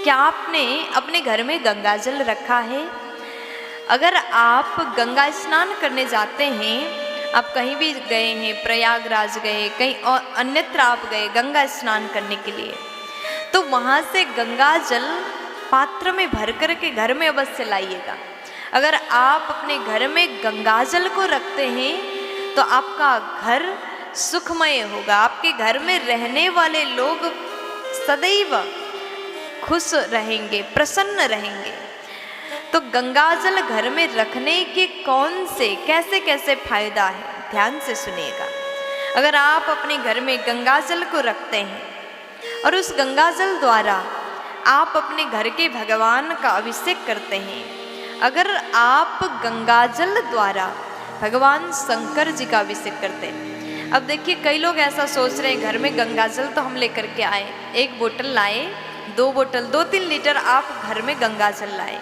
क्या आपने अपने घर में गंगा जल रखा है? अगर आप गंगा स्नान करने जाते हैं, आप कहीं भी गए हैं, प्रयागराज गए, कहीं और अन्यत्र आप गए गंगा स्नान करने के लिए, तो वहाँ से गंगा जल पात्र में भर कर के घर में अवश्य लाइएगा। अगर आप अपने घर में गंगा जल को रखते हैं तो आपका घर सुखमय होगा, आपके घर में रहने वाले लोग सदैव खुश रहेंगे, प्रसन्न रहेंगे। तो गंगा जल घर में रखने के कौन से कैसे कैसे फायदा है, ध्यान से सुनिएगा। अगर आप अपने घर में गंगा जल को रखते हैं और उस गंगा जल द्वारा आप अपने घर के भगवान का अभिषेक करते हैं, अगर आप गंगा जल द्वारा भगवान शंकर जी का अभिषेक करते हैं। अब देखिए, कई लोग ऐसा सोच रहे हैं घर में गंगा जल तो हम लेकर के आए, 1 बोतल लाए, 2 बोतल, 2-3 लीटर आप घर में गंगा जल लाए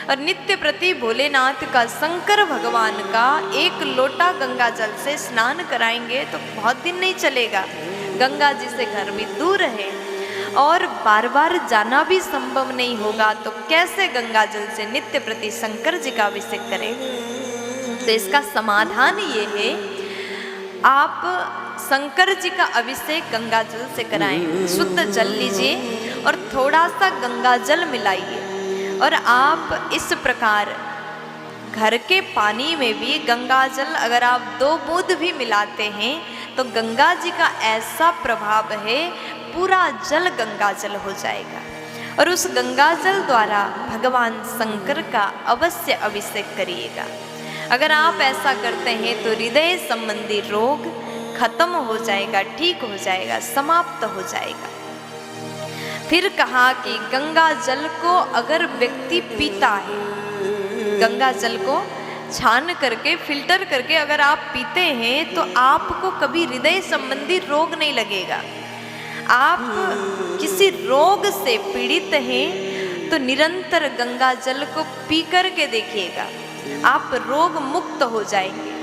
और नित्य प्रति भोलेनाथ का, शंकर भगवान का 1 लोटा गंगा जल से स्नान कराएंगे तो बहुत दिन नहीं चलेगा। गंगा जी से घर भी दूर है और बार बार जाना भी संभव नहीं होगा, तो कैसे गंगा जल से नित्य प्रति शंकर जी का अभिषेक करें? तो इसका समाधान ये है, आप शंकर जी का अभिषेक गंगा जल से कराएं। शुद्ध जल लीजिए और थोड़ा सा गंगा जल मिलाइए और आप इस प्रकार घर के पानी में भी गंगा जल अगर आप 2 बूंद भी मिलाते हैं तो गंगा जी का ऐसा प्रभाव है, पूरा जल गंगा जल हो जाएगा। और उस गंगा जल द्वारा भगवान शंकर का अवश्य अभिषेक करिएगा। अगर आप ऐसा करते हैं तो हृदय संबंधी रोग खत्म हो जाएगा, ठीक हो जाएगा, समाप्त हो जाएगा। फिर कहा कि गंगा जल को अगर व्यक्ति पीता है, गंगा जल को छान करके फिल्टर करके अगर आप पीते हैं तो आपको कभी हृदय संबंधी रोग नहीं लगेगा। आप किसी रोग से पीड़ित हैं तो निरंतर गंगा जल को पी कर के देखिएगा, आप रोग मुक्त हो जाएंगे।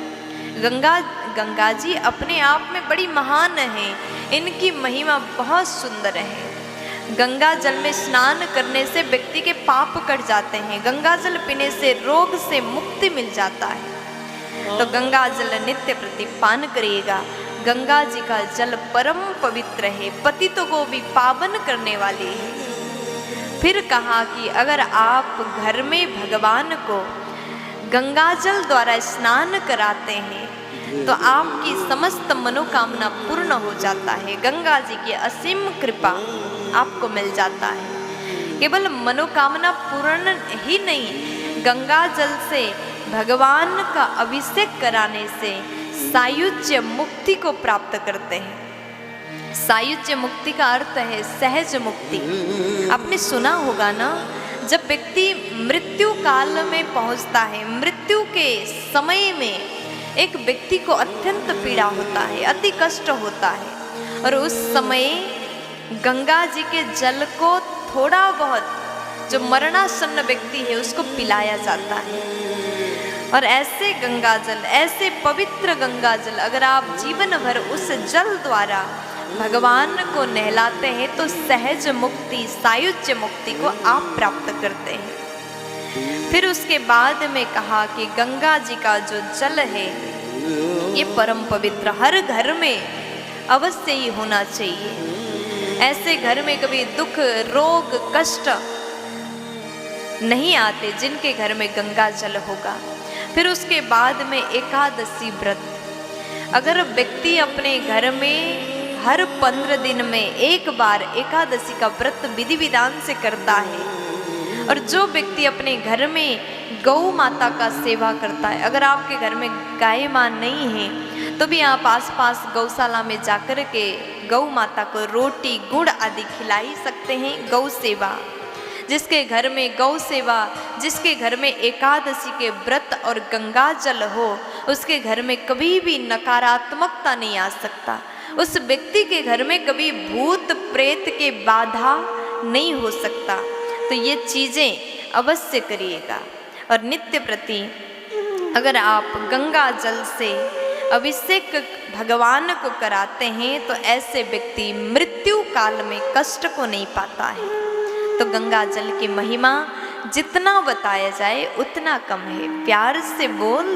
गंगा जी अपने आप में बड़ी महान हैं, इनकी महिमा बहुत सुंदर है। गंगा जल में स्नान करने से व्यक्ति के पाप कट जाते हैं, गंगा जल पीने से रोग से मुक्ति मिल जाता है। तो गंगा जल नित्य प्रति पान करिएगा। गंगा जी का जल परम पवित्र है, पतितों को भी पावन करने वाली है। फिर कहा कि अगर आप घर में भगवान को गंगा जल द्वारा स्नान कराते हैं तो आपकी समस्त मनोकामना पूर्ण हो जाता है। गंगा जी की असीम कृपा आपको मिल जाता है। केवल मनोकामना पूर्ण ही नहीं, गंगा जल से भगवान का अभिषेक कराने से सायुज्य मुक्ति को प्राप्त करते हैं। सायुज्य मुक्ति का अर्थ है सहज मुक्ति। आपने सुना होगा ना, जब व्यक्ति मृत्यु काल में पहुंचता है, मृत्यु के समय में एक व्यक्ति को अत्यंत पीड़ा होता है, अति कष्ट होता है और उस समय गंगा जी के जल को थोड़ा बहुत जो मरणासन्न व्यक्ति है उसको पिलाया जाता है। और ऐसे गंगा जल, ऐसे पवित्र गंगा जल अगर आप जीवन भर उस जल द्वारा भगवान को नहलाते हैं तो सहज मुक्ति, सायुज्य मुक्ति को आप प्राप्त करते हैं। फिर उसके बाद में कहा कि गंगा जी का जो जल है ये परम पवित्र, हर घर में अवश्य ही होना चाहिए। ऐसे घर में कभी दुख, रोग, कष्ट नहीं आते जिनके घर में गंगा जल होगा। फिर उसके बाद में एकादशी व्रत, अगर व्यक्ति अपने घर में हर 15 दिन में एक बार एकादशी का व्रत विधि विधान से करता है, और जो व्यक्ति अपने घर में गौ माता का सेवा करता है, अगर आपके घर में गाय मां नहीं है तो भी आप आसपास गौशाला में जाकर के गौ माता को रोटी, गुड़ आदि खिला ही सकते हैं। गौ सेवा, जिसके घर में गौ सेवा, जिसके घर में एकादशी के व्रत और गंगा जल हो, उसके घर में कभी भी नकारात्मकता नहीं आ सकता। उस व्यक्ति के घर में कभी भूत प्रेत के बाधा नहीं हो सकता। तो ये चीज़ें अवश्य करिएगा। और नित्य प्रति अगर आप गंगा जल से अभिषेक भगवान को कराते हैं तो ऐसे व्यक्ति मृत्यु काल में कष्ट को नहीं पाता है। तो गंगा जल की महिमा जितना बताया जाए उतना कम है। प्यार से बोल